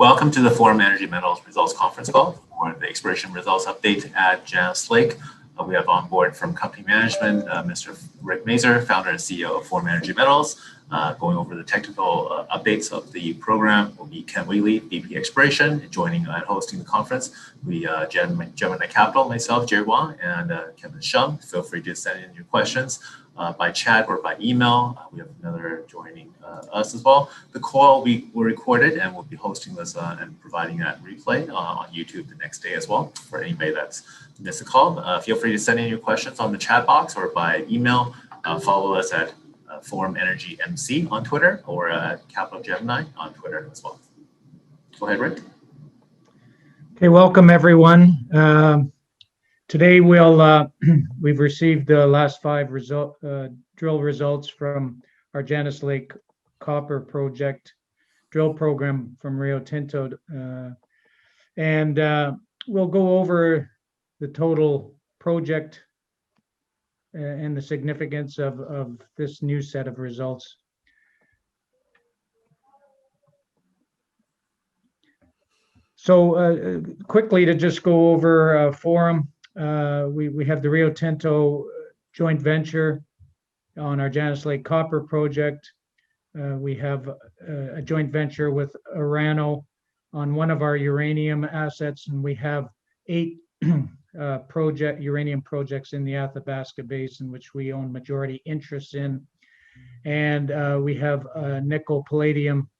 Welcome to the Forum Energy Metals Results Conference Call for the exploration results update at Janice Lake. We have on board from company management, Mr. Rick Mazer, founder and CEO of Forum Energy Metals. Going over the technical updates of the program will be Ken Wheatley, VP Exploration. Joining and hosting the conference will be Jemini Capital, myself, Jerry Wong, and Kevin Shum. Feel free to send in your questions by chat or by email. We have another joining us as well. The call will be recorded and we'll be hosting this and providing that replay on YouTube the next day as well. For anybody that's missed the call, feel free to send in your questions on the chat box or by email. Follow us at Forum Energy MC on Twitter or Capital Jemini on Twitter as well. Go ahead, Rick. Okay, welcome everyone. Today we've received the last 5 drill results from our Janice Lake copper project drill program from Rio Tinto, and we'll go over the total project and the significance of this new set of results. So quickly to just go over Forum. We have the Rio Tinto joint venture on our Janice Lake copper project. We have a joint venture with Orano on one of our uranium assets, and we have 8 uranium projects in the Athabasca Basin, which we own majority interests in. And we have a nickel palladium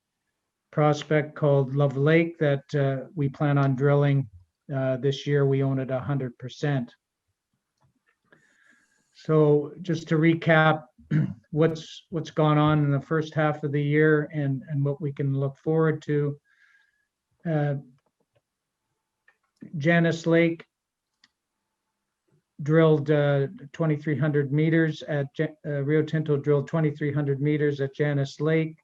prospect called Love Lake that we plan on drilling this year. We own it 100%. So just to recap what's gone on in the first half of the year and what we can look forward to. Janice Lake drilled 2,300 meters at Rio Tinto drilled 2,300 meters at Janice Lake.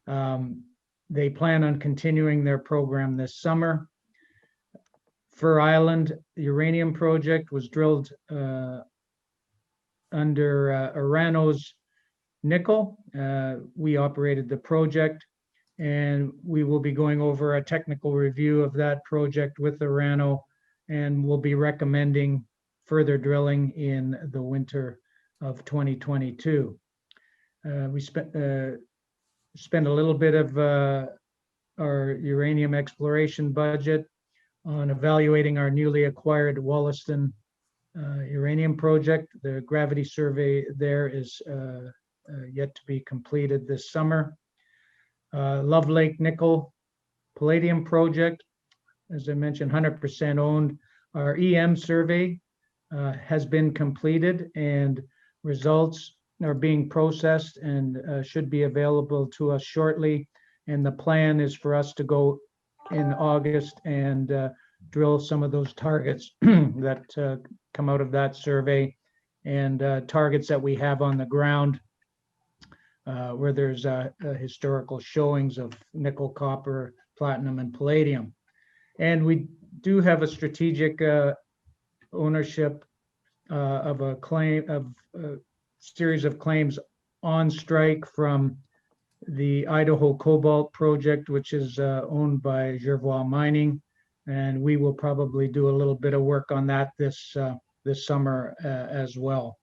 They plan on continuing their program this summer. Fur Island uranium project was drilled under Orano's nickel. We operated the project, and we will be going over a technical review of that project with Orano, and we'll be recommending further drilling in the winter of 2022. We spent a little bit of our uranium exploration budget on evaluating our newly acquired Wollaston uranium project. The gravity survey there is yet to be completed this summer. Love Lake nickel palladium project, as I mentioned, 100% owned. Our EM survey has been completed and results are being processed and should be available to us shortly. And the plan is for us to go in August and drill some of those targets that come out of that survey, and targets that we have on the ground where there's historical showings of nickel, copper, platinum, and palladium. And we do have a strategic ownership of a claim of a series of claims on strike from the Idaho Cobalt project, which is owned by Jervois Mining, and we will probably do a little bit of work on that this summer as well.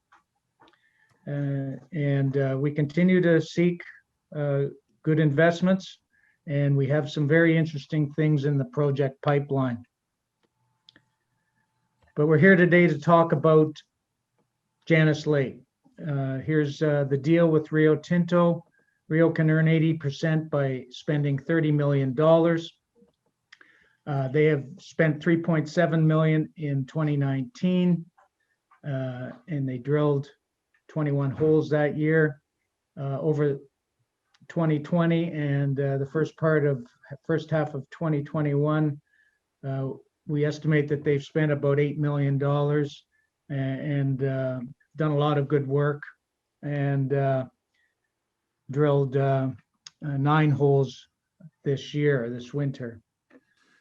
And we continue to seek good investments, and we have some very interesting things in the project pipeline. But we're here today to talk about Janice Lake. Here's the deal with Rio Tinto. Rio can earn 80% by spending $30 million. They have spent $3.7 million in 2019, and they drilled 21 holes that year. Over 2020 and the first half of 2021, we estimate that they've spent about $8 million and done a lot of good work, and drilled 9 holes this winter.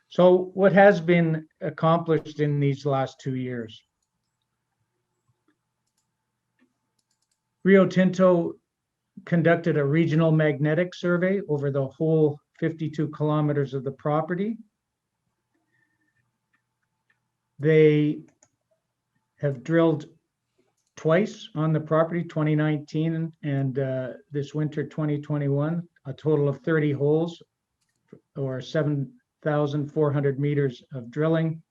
So what has been accomplished in these last 2 years? Rio Tinto conducted a regional magnetic survey over the whole 52 kilometers of the property. They have drilled twice on the property, 2019 and this winter 2021, a total of 30 holes or 7,400 meters of drilling.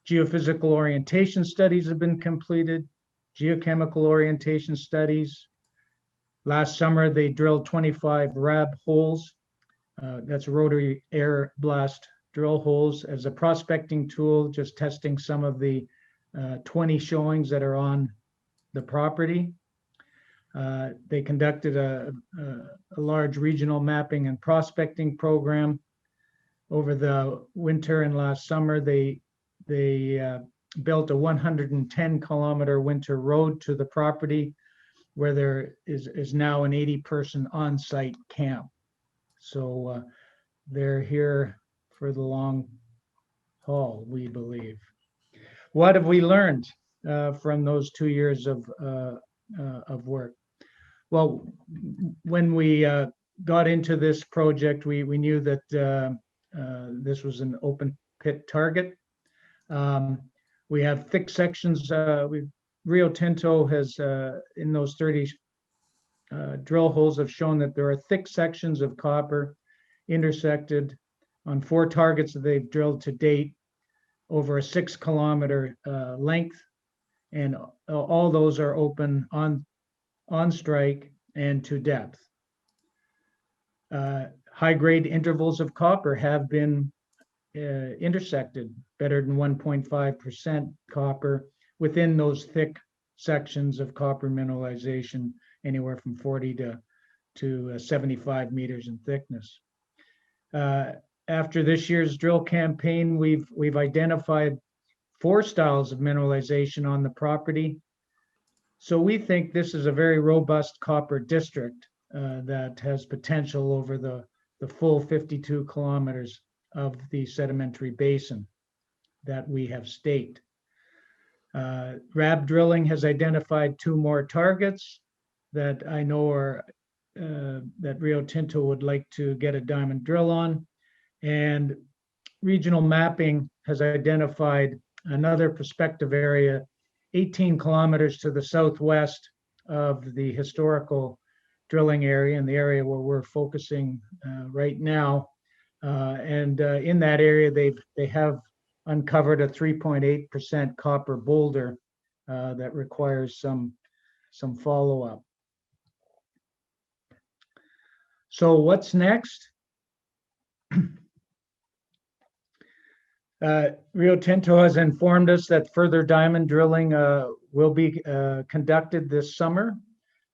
Geophysical orientation studies have been completed, geochemical orientation studies. Last summer, they drilled 25 RAB holes. That's rotary air blast drill holes as a prospecting tool, just testing some of the 20 showings that are on the property. They conducted a large regional mapping and prospecting program. Over the winter and last summer, they built a 110-kilometer winter road to the property where there is now an 80-person on-site camp. So they're here for the long haul, we believe. What have we learned from those 2 years of work? Well, when we got into this project, we knew that this was an open pit target. We have thick sections. Rio Tinto has, in those 30 drill holes, have shown that there are thick sections of copper intersected on 4 targets that they've drilled to date over a 6-kilometer length, and all those are open on strike and to depth. High-grade intervals of copper have been intersected, better than 1.5% copper within those thick sections of copper mineralization, anywhere from 40 to 75 meters in thickness. After this year's drill campaign, we've identified 4 styles of mineralization on the property. So we think this is a very robust copper district that has potential over the full 52 kilometers of the sedimentary basin that we have staked. RAB drilling has identified 2 more targets that I know are that Rio Tinto would like to get a diamond drill on. And regional mapping has identified another prospective area 18 kilometers to the southwest of the historical drilling area, and the area where we're focusing right now. In that area, they have uncovered a 3.8% copper boulder that requires some follow-up. So what's next? Rio Tinto has informed us that further diamond drilling will be conducted this summer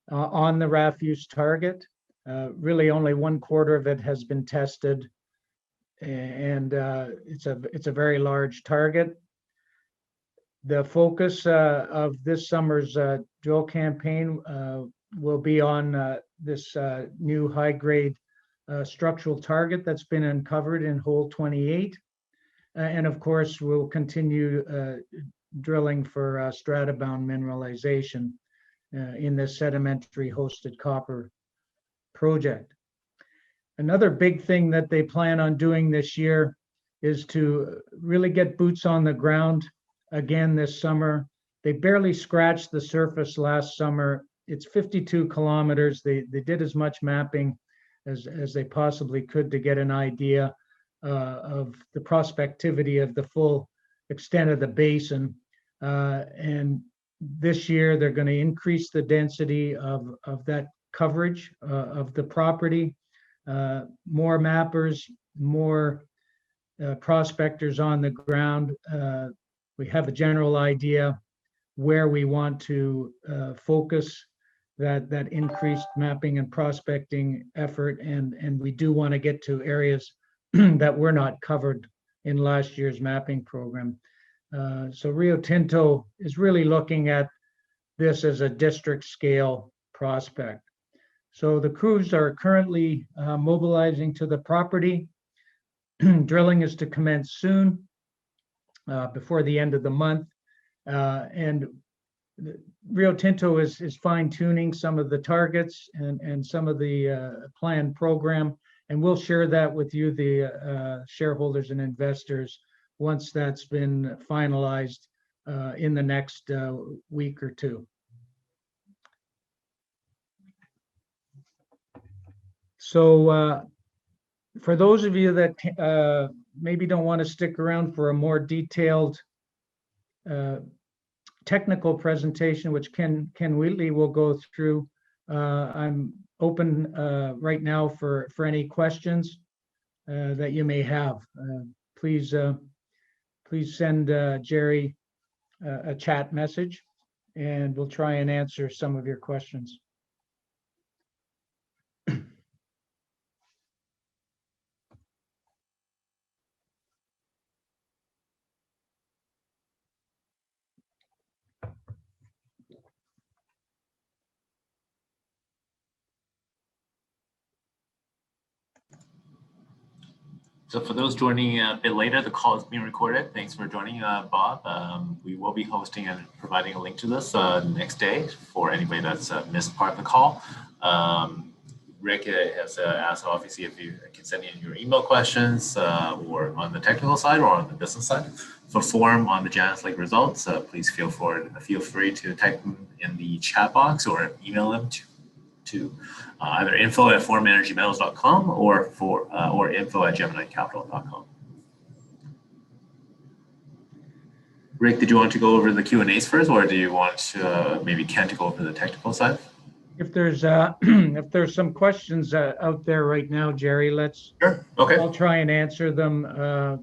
on the Rafuse target. Really only 1/4 of it has been tested, and it's a very large target. The focus of this summer's drill campaign will be on this new high-grade structural target that's been uncovered in hole 28. And of course, we'll continue drilling for strata-bound mineralization in this sedimentary hosted copper project. Another big thing that they plan on doing this year is to really get boots on the ground again this summer. They barely scratched the surface last summer. It's 52 kilometers. They did as much mapping as they possibly could to get an idea of the prospectivity of the full extent of the basin. And this year, they're going to increase the density of that coverage of the property. More mappers, more prospectors on the ground. We have a general idea where we want to focus that increased mapping and prospecting effort, and we do want to get to areas that were not covered in last year's mapping program. So Rio Tinto is really looking at this as a district scale prospect. So the crews are currently mobilizing to the property. Drilling is to commence soon, before the end of the month. And Rio Tinto is fine tuning some of the targets and some of the planned program, and we'll share that with you, the shareholders and investors, once that's been finalized in the next week or two. So for those of you that maybe don't want to stick around for a more detailed technical presentation, which Ken Wheatley will go through, I'm open right now for any questions that you may have. Please send Jerry a chat message, and we'll try and answer some of your questions. So for those joining a bit later, the call is being recorded. Thanks for joining, Bob. We will be hosting and providing a link to this next day for anybody that's missed part of the call. Rick has asked, obviously, if you can send in your email questions or on the technical side or on the business side. For forum on the Janice Lake results, please feel free to type them in the chat box or email them to either info@forumenergymetals.com or info@geminicapital.com. Rick, did you want to go over the Q&As first, or do you want maybe Ken to go over the technical side? If there's if there's some questions out there right now, Jerry, Sure. Okay. I'll try and answer them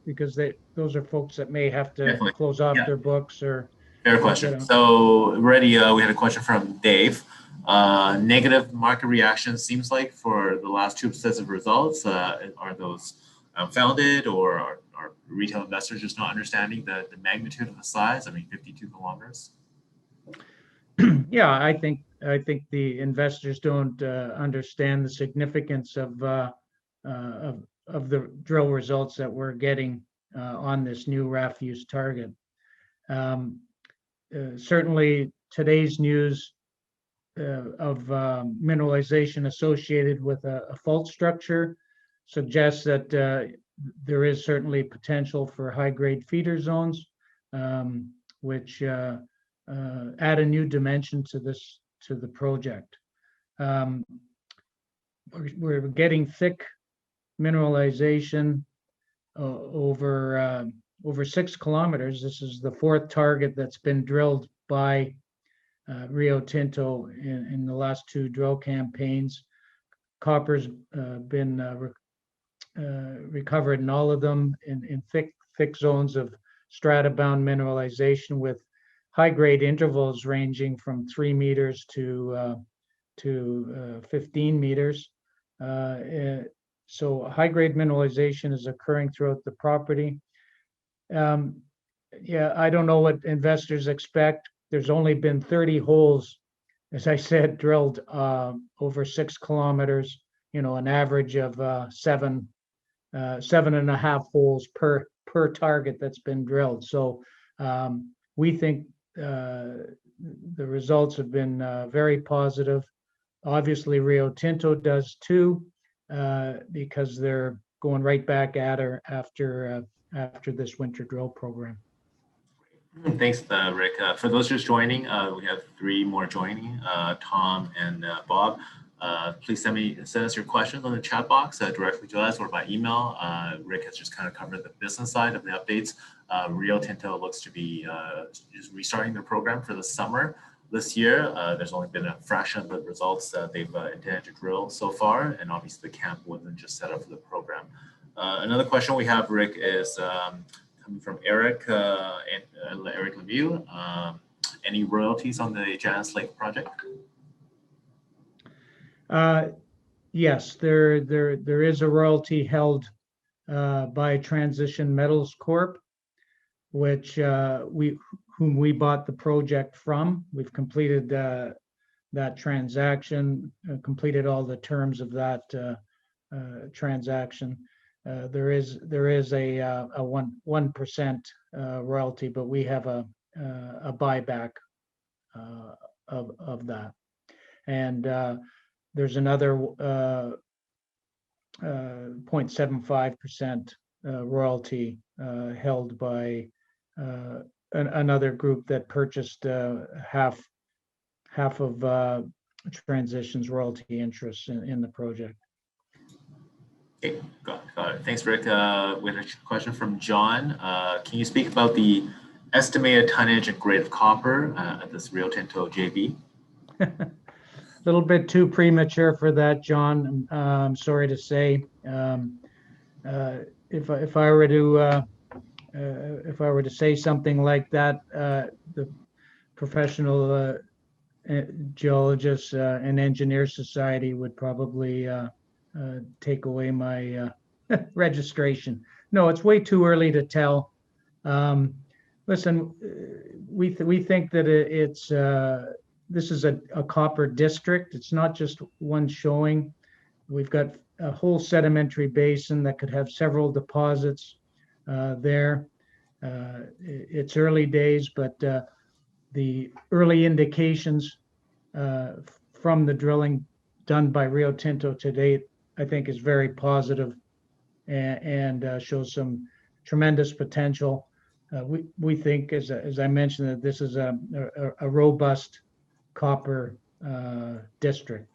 because those are folks that may have to Definitely. Close off their books or. Fair question. So already we had a question from Dave. Negative market reaction seems like for the last two sets of results. Are those founded, or are retail investors just not understanding the magnitude of the size? I mean, 52 kilometers. Yeah, I think the investors don't understand the significance of the drill results that we're getting on this new Rafuse target. Certainly, today's news of mineralization associated with a fault structure suggests that there is certainly potential for high-grade feeder zones, which add a new dimension to the project. We're getting thick mineralization over 6 kilometers. This is the fourth target that's been drilled by Rio Tinto in the last two drill campaigns. Copper's been recovered in all of them in thick zones of strata-bound mineralization with high-grade intervals ranging from 3 meters to 15 meters. So high-grade mineralization is occurring throughout the property. Yeah, I don't know what investors expect. There's only been 30 holes, as I said, drilled over 6 kilometers, an average of 7.5 holes per target that's been drilled. So we think the results have been very positive. Obviously, Rio Tinto does too, because they're going right back at her after this winter drill program. Thanks, Rick. For those just joining, we have 3 more joining, Tom and Bob. Please send us your questions on the chat box directly to us or by email. Rick has just kind of covered the business side of the updates. Rio Tinto looks to be just restarting their program for the summer this year. There's only been a fraction of the results that they've intended to drill so far, and obviously the camp wasn't just set up for the program. Another question we have, Rick, is coming from Eric Eric Lemieux. Any royalties on the Janice Lake project? Yes, there is a royalty held by Transition Metals Corp, which whom we bought the project from. We've completed that transaction, completed all the terms of that transaction. There is a 1% royalty, but we have a buyback of that. And there's another 0.75% royalty held by another group that purchased half of Transition's royalty interests in the project. Okay, got it. Thanks, Rick. We have a question from John. Can you speak about the estimated tonnage and grade of copper at this Rio Tinto JV? A little bit too premature for that, John. I'm sorry to say. If I were to say something like that, the professional geologists and engineers society would probably take away my registration. No, it's way too early to tell. Listen, we think that this is a copper district. It's not just one showing. We've got a whole sedimentary basin that could have several deposits there. It's early days, but the early indications from the drilling done by Rio Tinto to date, I think, is very positive and shows some tremendous potential. We think, as I mentioned, that this is a robust copper district.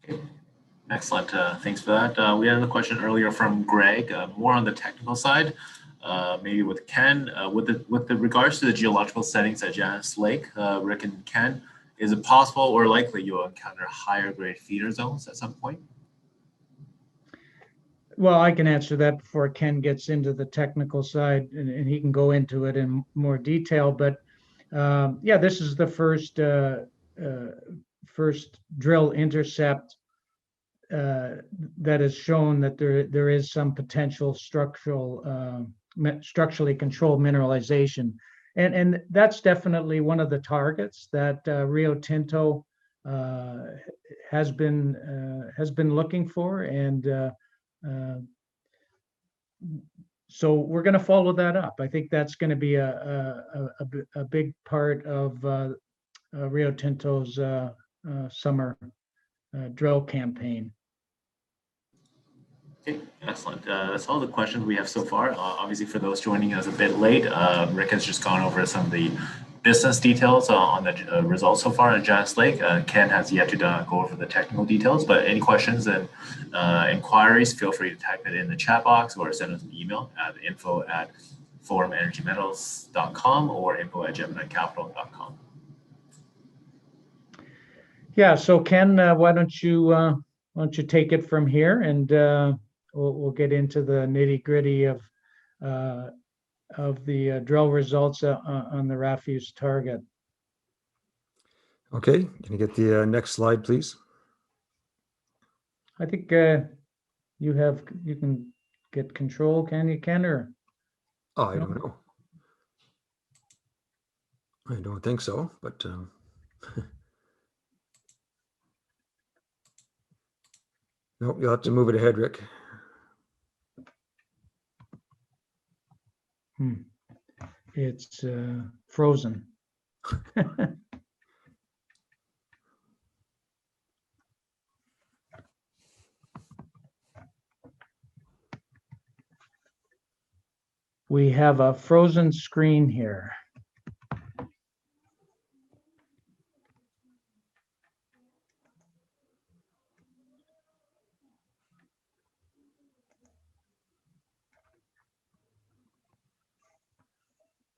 Okay. Excellent. Thanks for that. We had a question earlier from Greg, more on the technical side, maybe with Ken. With the regards to the geological settings at Janice Lake, Rick and Ken, is it possible or likely you'll encounter higher grade feeder zones at some point? Well, I can answer that before Ken gets into the technical side, and he can go into it in more detail. But yeah, this is the first drill intercept that has shown that there is some potential structurally controlled mineralization, and that's definitely one of the targets that Rio Tinto has been looking for, and so we're going to follow that up. I think that's going to be a big part of Rio Tinto's summer drill campaign. Okay, excellent. That's all the questions we have so far. Obviously, for those joining us a bit late, Rick has just gone over some of the business details on the results so far at Janice Lake. Ken has yet to go over the technical details, but any questions and inquiries, feel free to type it in the chat box or send us an email at info@forumenergymetals.com or info@geminicapital.com. Yeah, so Ken, why don't you take it from here, and we'll get into the nitty-gritty of the drill results on the Rafuse target. Okay, can you get the next slide, please? I think you can get control. Can you, Ken, or? Oh, I don't know. I don't think so, but nope, you'll have to move it ahead, Rick. It's frozen. We have a frozen screen here.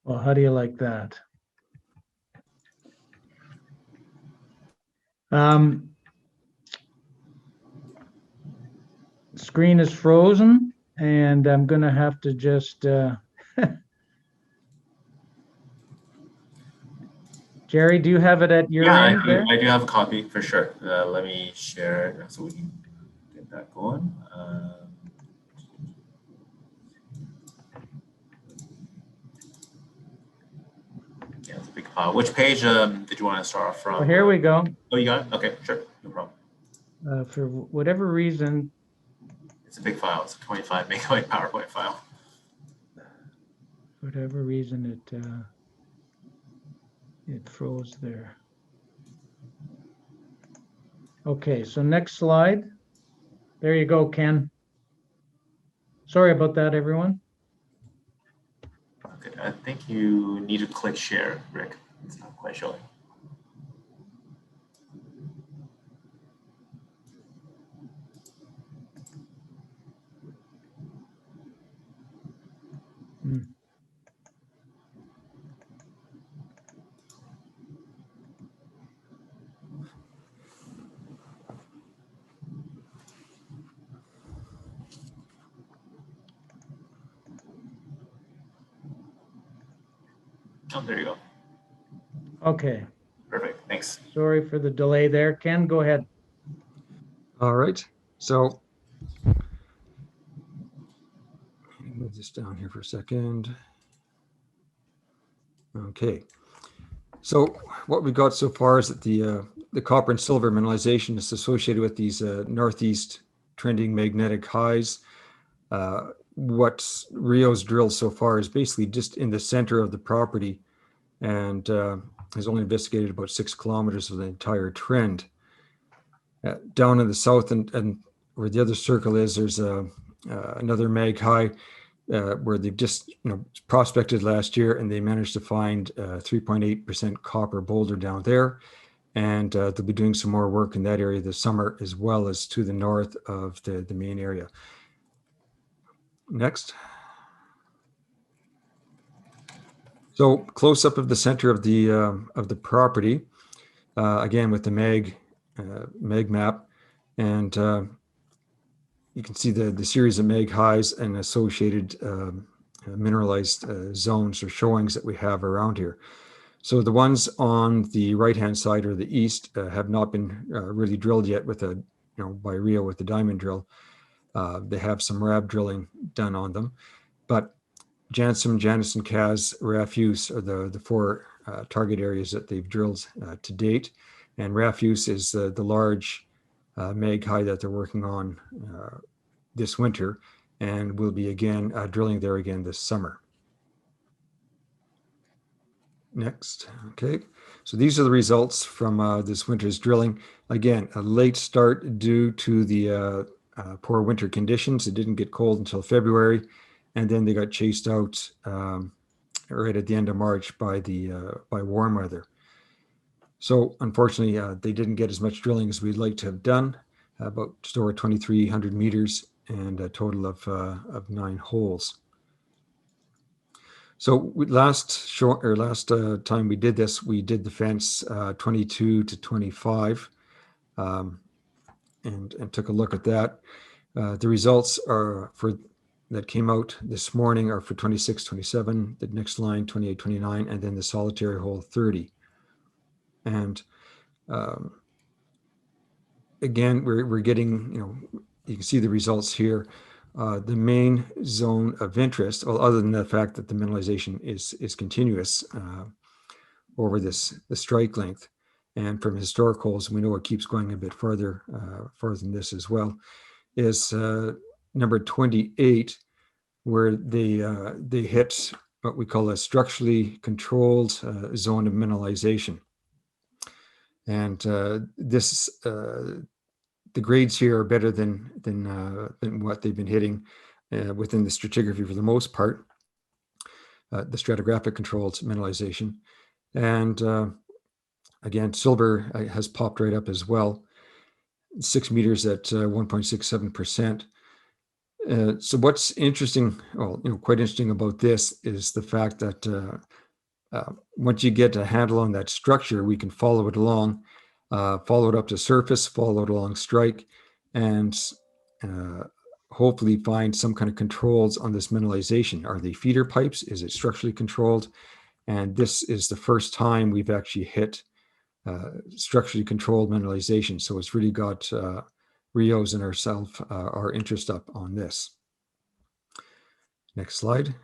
Well, how do you like that? Screen is frozen, and I'm going to have to just Jerry, do you have it at your end there? I do have a copy for sure. Let me share it so we can get that going. Yeah, it's a big file. Which page did you want to start off from? Well, here we go. Oh, you got it? Okay, sure, no problem. For whatever reason, it's a big file. It's a 25 megabyte PowerPoint file. Whatever reason it It froze there. Okay, so next slide. There you go, Ken. Sorry about that, everyone. Okay, I think you need to click share, Rick. It's not quite showing. Hmm. Oh, there you go. Okay, Perfect. Thanks. sorry for the delay there. Ken, go ahead. All right. So move this down here for a second. Okay. So what we got so far is that the copper and silver mineralization is associated with these northeast trending magnetic highs. What Rio's drilled so far is basically just in the center of the property and has only investigated about 6 kilometers of the entire trend. Down in the south and where the other circle is, there's another mag high where they've just prospected last year, and they managed to find 3.8% copper boulder down there, and they'll be doing some more work in that area this summer, as well as to the north of the main area. Next. So close up of the center of the property, again with the mag map, and you can see the series of mag highs and associated mineralized zones or showings that we have around here. So the ones on the right-hand side or the east have not been really drilled yet with by Rio with the diamond drill. They have some RAB drilling done on them, but Janice, and Kaz, Rafuse are the 4 target areas that they've drilled to date, and Rafuse is the large mag high that they're working on this winter, and we'll be again drilling there again this summer. Next. Okay, so these are the results from this winter's drilling. Again, a late start due to the poor winter conditions. It didn't get cold until February, and then they got chased out right at the end of March by warm weather. So unfortunately, they didn't get as much drilling as we'd like to have done, about just over 2,300 meters and a total of 9 holes. So last time we did this, we did the fence 22 to 25 and took a look at that. The results are that came out this morning are for 26, 27, the next line 28, 29, and then the solitary hole 30. And again, we're getting, you can see the results here. The main zone of interest, well, other than the fact that the mineralization is continuous over the strike length, and from historic holes, we know it keeps going a bit farther than this as well, is number 28, where they hit what we call a structurally controlled zone of mineralization. And the grades here are better than what they've been hitting within the stratigraphy for the most part, the stratigraphic controlled mineralization. And again, silver has popped right up as well, 6 meters at 1.67%. So what's interesting, quite interesting about this is the fact that once you get a handle on that structure, we can follow it along, follow it up to surface, follow it along strike, and hopefully find some kind of controls on this mineralization. Are they feeder pipes? Is it structurally controlled? And this is the first time we've actually hit structurally controlled mineralization. So it's really got Rio's and ourselves our interest up on this. Next slide.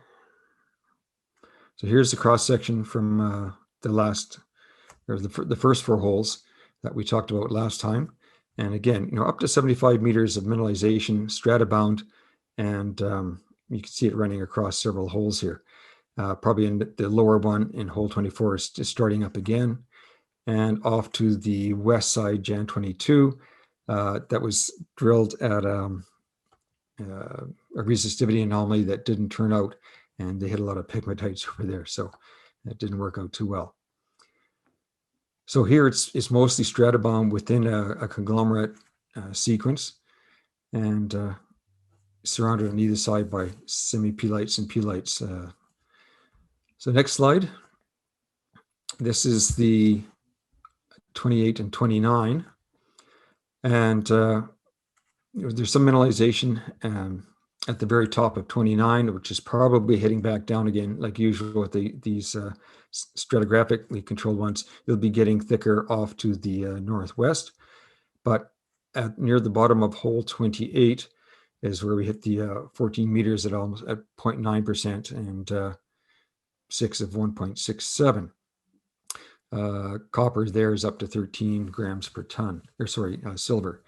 So here's the cross section from the first 4 holes that we talked about last time. And again, up to 75 meters of mineralization, stratabound, and you can see it running across several holes here. probably in the lower one in hole 24 is just starting up again. And off to the west side, Jan 22, that was drilled at a resistivity anomaly that didn't turn out, and they hit a lot of pegmatites over there, so that didn't work out too well. So here it's mostly stratabound within a conglomerate sequence, and surrounded on either side by semi-peelites and peelites. So next slide. This is the 28 and 29, and there's some mineralization at the very top of 29, which is probably heading back down again, like usual with these stratigraphically controlled ones. They'll be getting thicker off to the northwest, but near the bottom of hole 28 is where we hit the 14 meters at almost at 0.9% and 6 of 1.67. Copper there is up to 13 grams per ton, or sorry, silver.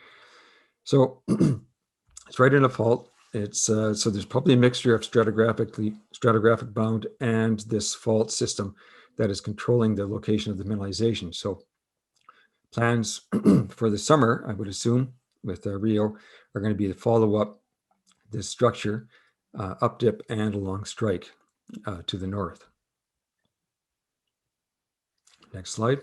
So it's right in a fault. It's so there's probably a mixture of stratigraphic bound and this fault system that is controlling the location of the mineralization. So plans for the summer, I would assume, with Rio are going to be to follow up this structure up dip and along strike to the north. Next slide.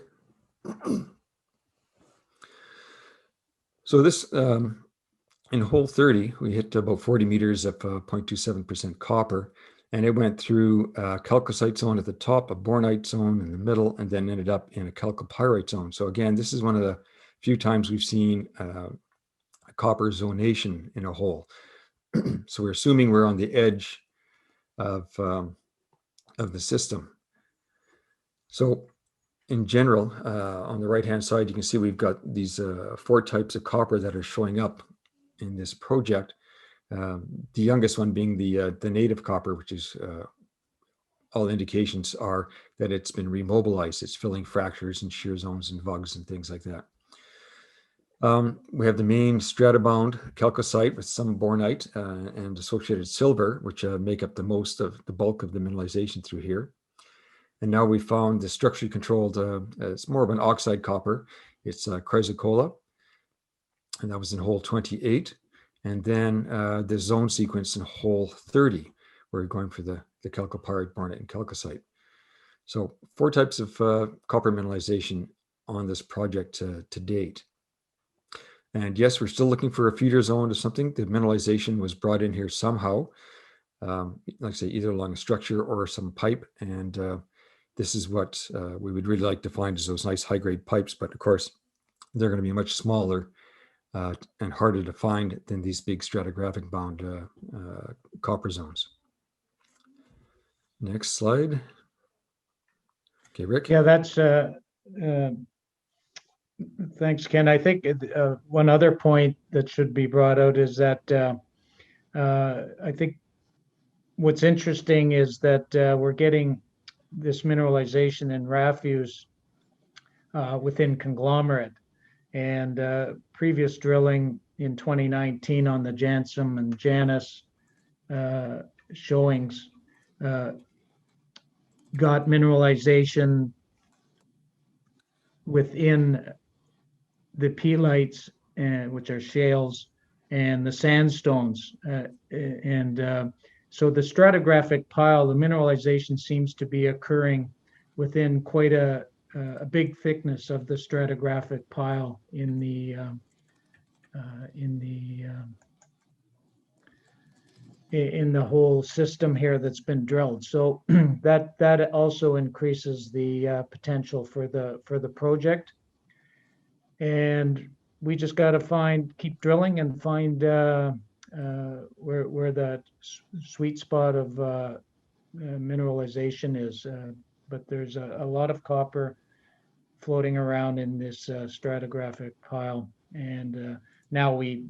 So this, in hole 30, we hit about 40 meters of 0.27% copper, and it went through a chalcocite zone at the top, a bornite zone in the middle, and then ended up in a chalcopyrite zone. So again, this is one of the few times we've seen a copper zonation in a hole. So we're assuming we're on the edge of the system. So in general, on the right-hand side, you can see we've got these 4 types of copper that are showing up in this project. The youngest one being the native copper, which is all indications are that it's been remobilized. It's filling fractures and shear zones and vugs and things like that. We have the main stratabound chalcocite with some bornite and associated silver, which make up the bulk of the mineralization through here. And now we found the structurally controlled, it's more of an oxide copper. It's chrysocolla, and that was in hole 28. And then the zone sequence in hole 30, where we're going for the chalcopyrite, bornite, and chalcocite. So 4 types of copper mineralization on this project to date. And yes, we're still looking for a feeder zone or something. The mineralization was brought in here somehow, like I say, either along a structure or some pipe. And this is what we would really like to find, is those nice high-grade pipes. But of course, they're going to be much smaller and harder to find than these big stratigraphic bound copper zones. Next slide. Okay, Rick. Yeah, that's thanks, Ken. I think one other point that should be brought out is that I think what's interesting is that we're getting this mineralization in Rafuse within conglomerate, and previous drilling in 2019 on the Jansom and Janice showings got mineralization within the peelites, which are shales, and the sandstones, so the stratigraphic pile, the mineralization seems to be occurring within quite a big thickness of the stratigraphic pile in the whole system here that's been drilled. So that also increases the potential for the project. And we just got to keep drilling and find where that sweet spot of mineralization is. But there's a lot of copper floating around in this stratigraphic pile, and now we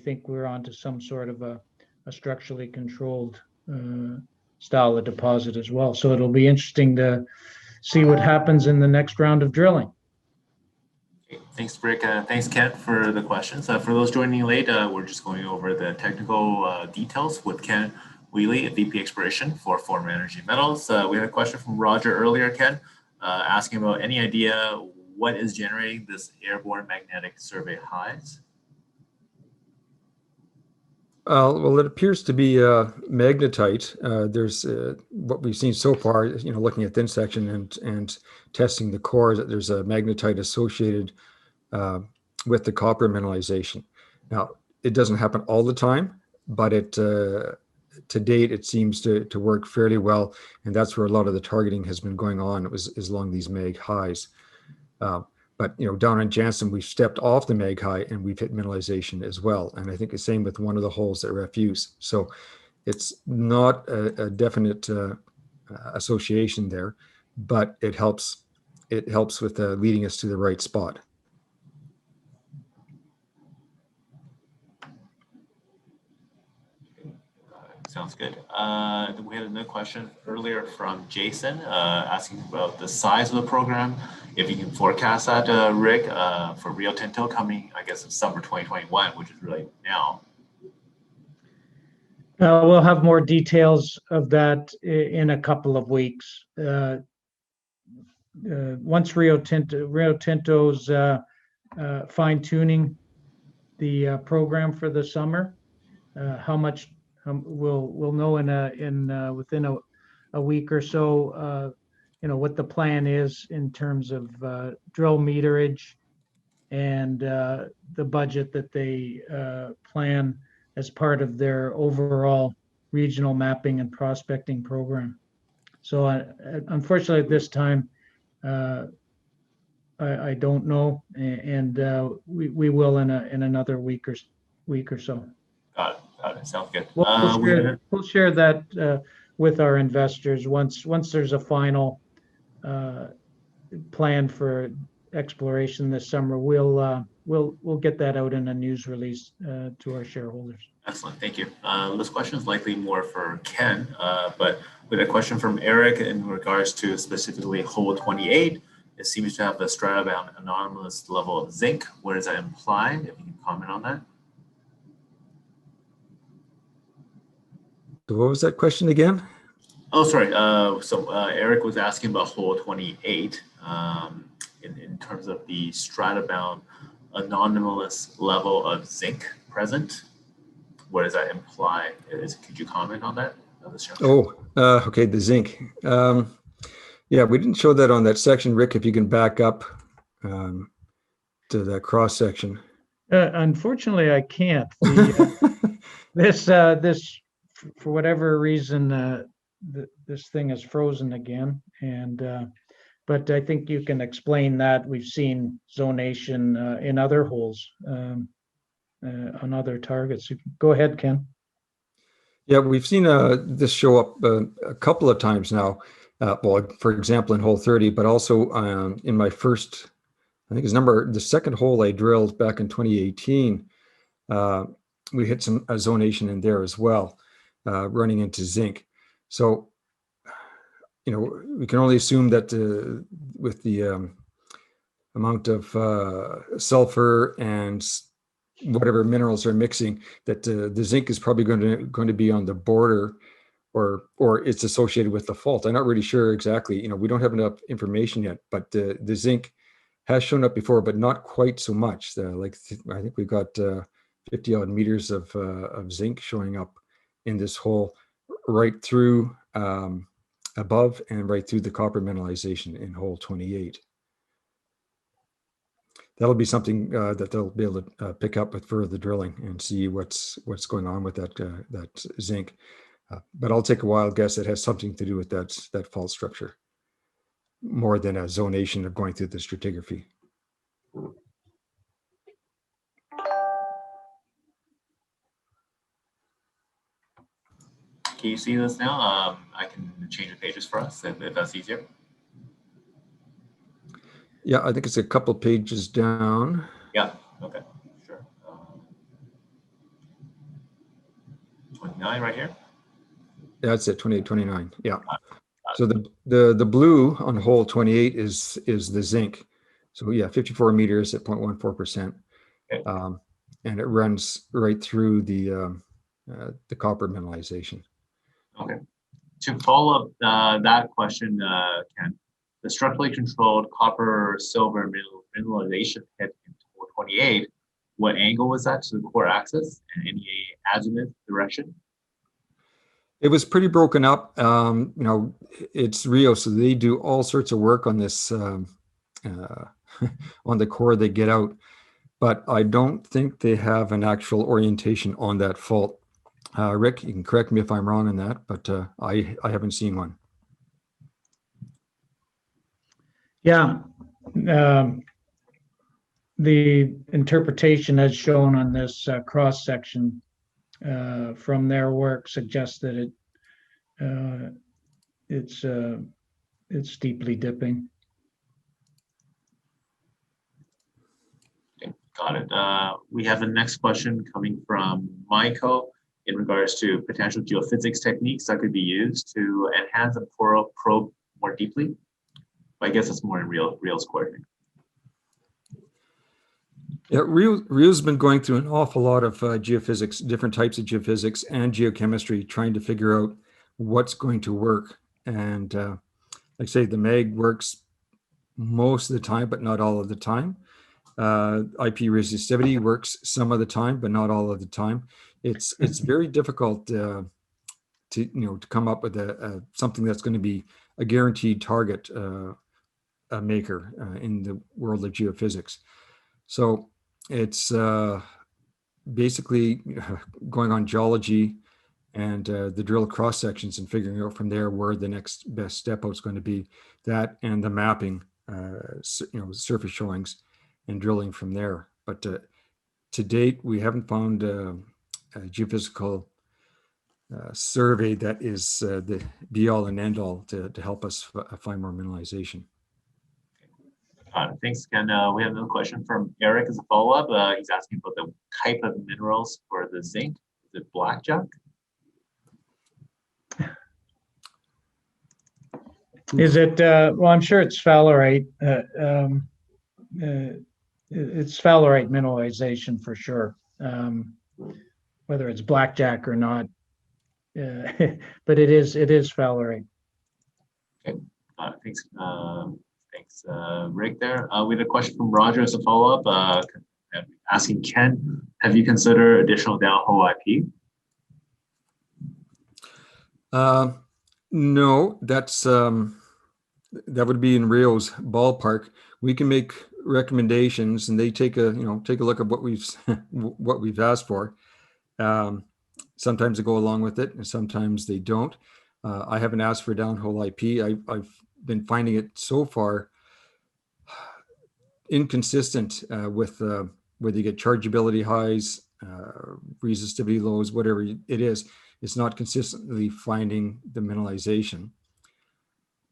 think we're onto some sort of a structurally controlled style of deposit as well. So it'll be interesting to see what happens in the next round of drilling. Thanks, Rick. Thanks, Kent, for the questions. For those joining late, we're just going over the technical details with Kent Wheatley, VP Exploration for Former Energy Metals. We had a question from Roger earlier, Ken, asking about any idea what is generating this airborne magnetic survey highs? Well, it appears to be magnetite. There's what we've seen so far, looking at thin section and testing the core, that there's a magnetite associated with the copper mineralization. Now, it doesn't happen all the time, but to date, it seems to work fairly well, and that's where a lot of the targeting has been going on. It was along these mag highs. But down in Jansen, we've stepped off the mag high and we've hit mineralization as well. And I think the same with one of the holes at Rafuse. So it's not a definite association there, but it helps. It helps with leading us to the right spot. Sounds good. We had another question earlier from Jason asking about the size of the program. If you can forecast that, Rick, for Rio Tinto coming, I guess, in summer 2021, which is really now. We'll have more details of that in a couple of weeks. Once Rio Tinto's fine-tuning the program for the summer, how much we'll know within a week or so. What the plan is in terms of drill meterage and the budget that they plan as part of their overall regional mapping and prospecting program. So unfortunately at this time, I don't know, and we will in another week or so. Got it. Sounds good. We'll share that with our investors once there's a final plan for exploration this summer. We'll get that out in a news release to our shareholders. Excellent, thank you. This question is likely more for Ken, but with a question from Eric in regards to specifically hole 28. It seems to have a stratabound anomalous level of zinc. What does that imply? If you can comment on that. So what was that question again? Oh, sorry. So Eric was asking about hole 28 in terms of the stratabound anomalous level of zinc present. What does that imply? Could you comment on that? Okay, the zinc. Yeah, we didn't show that on that section. Rick, if you can back up to that cross section. Unfortunately, I can't. This for whatever reason, this thing is frozen again, and but I think you can explain that. We've seen zonation in other holes on other targets. Go ahead, Ken. Yeah, we've seen this show up a couple of times now. Well, for example, in hole 30, but also in my first, I think it's the second hole I drilled back in 2018. We hit some zonation in there as well, running into zinc. So, we can only assume that with the amount of sulfur and whatever minerals are mixing, that the zinc is probably going to be on the border, or it's associated with the fault. I'm not really sure exactly. We don't have enough information yet, but the zinc has shown up before, but not quite so much. I think we've got 50 odd meters of zinc showing up in this hole, right through above and right through the copper mineralization in hole 28. That'll be something that they'll be able to pick up with further drilling and see what's going on with that zinc. But I'll take a wild guess it has something to do with that fault structure, more than a zonation of going through the stratigraphy. Can you see this now? I can change the pages for us if that's easier. Yeah, I think it's a couple pages down. Yeah, okay, sure. 29 right here? Yeah, that's it, 28, 29, yeah. So the blue on hole 28 is the zinc. So yeah, 54 meters at 0.14%. Okay. And it runs right through the copper mineralization. Okay. To follow up that question, Ken, the structurally controlled copper silver mineralization hit in 2028. What angle was that to the core axis and any azimuth direction? It was pretty broken up. You know, it's Rio, so they do all sorts of work on this on the core they get out, but I don't think they have an actual orientation on that fault. Rick, you can correct me if I'm wrong on that, but I haven't seen one. Yeah. The interpretation as shown on this cross section from their work suggests that it's steeply dipping. Okay, got it. We have the next question coming from Michael in regards to potential geophysics techniques that could be used to enhance and probe more deeply. I guess it's more in Rio's court. Yeah, Rio's been going through an awful lot of geophysics, different types of geophysics and geochemistry, trying to figure out what's going to work. And like I say, the mag works most of the time, but not all of the time. IP resistivity works some of the time, but not all of the time. It's very difficult to come up with something that's going to be a guaranteed target maker in the world of geophysics. So it's basically going on geology and the drill cross sections and figuring out from there where the next best step out is going to be. That and the mapping, surface showings and drilling from there. But to date, we haven't found a geophysical survey that is the be all and end all to help us find more mineralization. Thanks, Ken. We have another question from Eric as a follow-up. He's asking about the type of minerals for the zinc. Is it blackjack? Is it, well, I'm sure it's fowlerite. It's fowlerite mineralization for sure. Whether it's blackjack or not, but it is fowlerite. Okay, thanks. Thanks, Rick there. We had a question from Roger as a follow-up, asking Ken, have you considered additional downhole IP? No, that's that would be in Rio's ballpark. We can make recommendations, and they take a look at what we've asked for. Sometimes they go along with it, and sometimes they don't. I haven't asked for downhole IP. I've been finding it so far inconsistent with whether you get chargeability highs, resistivity lows, whatever it is. It's not consistently finding the mineralization.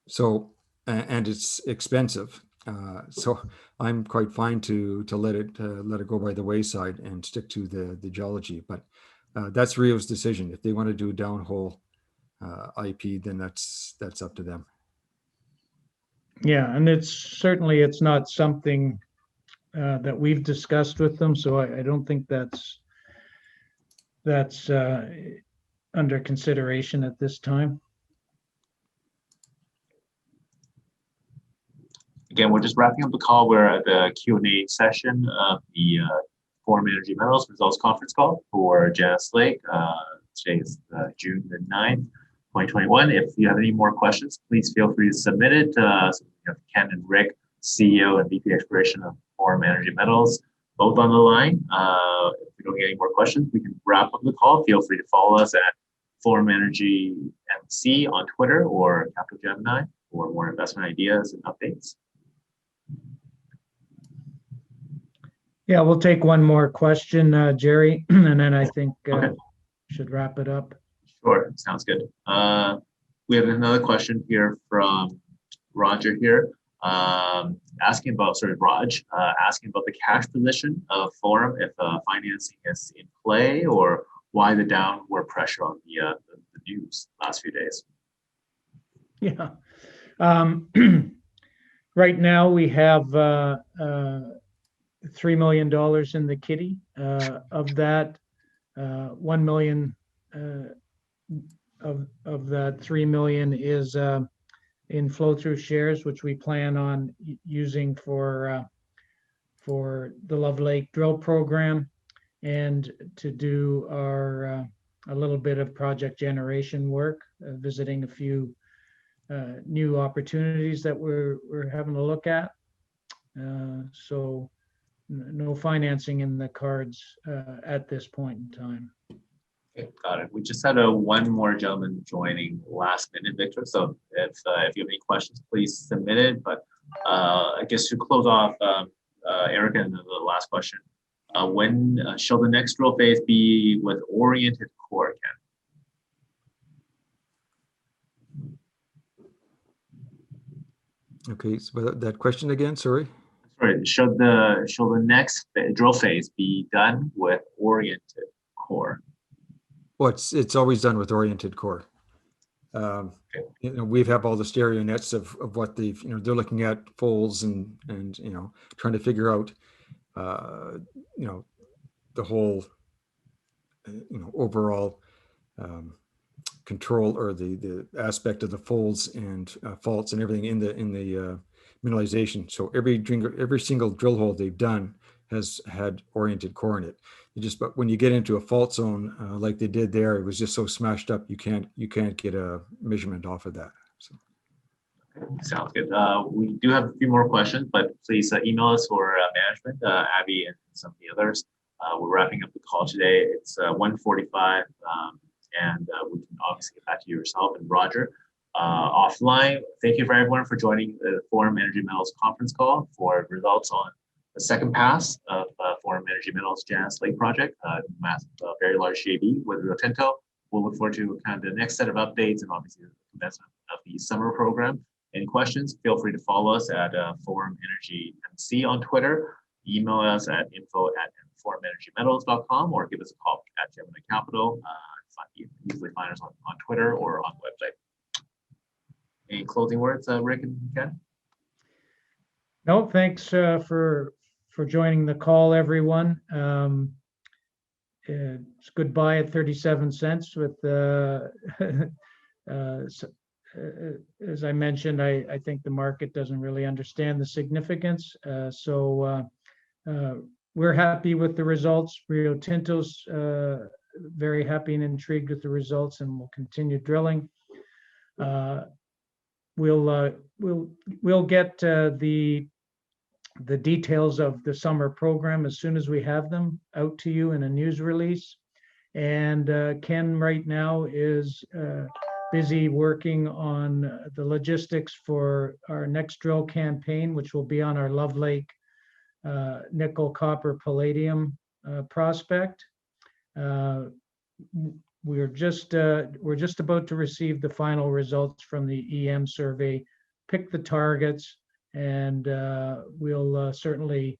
So, and it's expensive. So I'm quite fine to let it go by the wayside and stick to the geology. But that's Rio's decision. If they want to do downhole IP, then that's up to them. Yeah, and it's not something that we've discussed with them, so I don't think that's under consideration at this time. Again, we're just wrapping up the call. We're at the Q&A session of the Forum Energy Metals Results Conference Call for Janice Lake. Today is June the 9th, 2021. If you have any more questions, please feel free to submit it. So we have Ken and Rick, CEO and VP Exploration of Forum Energy Metals, both on the line. If we don't get any more questions, we can wrap up the call. Feel free to follow us at Forum Energy MC on Twitter or Capital Gemini for more investment ideas and updates. Yeah, we'll take one more question, Jerry, and then I think should wrap it up. Sure, sounds good. We have another question here from Roger here, asking about, asking about the cash position of Forum, if financing is in play, or why the downward pressure on the news last few days. Yeah. Right now we have $3 million in the kitty. Of that, $1 million of that 3 million is in flow-through shares, which we plan on using for the Love Lake drill program, and to do our a little bit of project generation work, visiting a few new opportunities that we're having a look at. So no financing in the cards at this point in time. Okay, got it. We just had one more gentleman joining last minute, Victor. So if you have any questions, please submit it. But I guess to close off, Erica, and the last question, when shall the next drill phase be with oriented core, Ken? Okay, so that question again, sorry. Sorry, shall the next drill phase be done with oriented core? Well, it's always done with oriented core. We have all the stereo nets of what they've, they're looking at folds and trying to figure out, the whole, overall control, or the aspect of the folds and faults and everything in the mineralization. So every single drill hole they've done has had oriented core in it. But when you get into a fault zone like they did there, it was just so smashed up you can't get a measurement off of that. So. Sounds good. We do have a few more questions, but please email us or management, Abby and some of the others. We're wrapping up the call today. It's 1:45, and we can obviously get back to you yourself and Roger offline. Thank you for everyone for joining the Forum Energy Metals conference call for results on the second pass of Forum Energy Metals Janice Lake project, massive, very large JV with Rio Tinto. We'll look forward to kind of the next set of updates and obviously the commencement of the summer program. Any questions, feel free to follow us at Forum Energy MC on Twitter. Email us at info@forumenergymetals.com or give us a call at Jemini Capital. You can easily find us on Twitter or on the website. Any closing words, Rick and Ken? No, thanks for joining the call, everyone. It's goodbye at 37 cents with as I mentioned, I think the market doesn't really understand the significance. So we're happy with the results. Rio Tinto's very happy and intrigued with the results, and we'll continue drilling. We'll get the details of the summer program as soon as we have them out to you in a news release. And Ken right now is busy working on the logistics for our next drill campaign, which will be on our Love Lake nickel, copper, palladium prospect. We're just about to receive the final results from the EM survey, pick the targets, and we'll certainly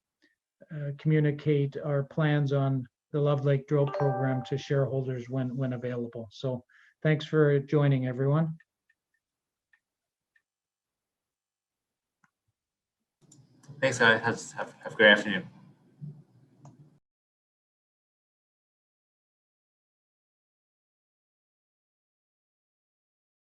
communicate our plans on the Love Lake drill program to shareholders when available. So thanks for joining, everyone. Thanks, guys. Have a great afternoon.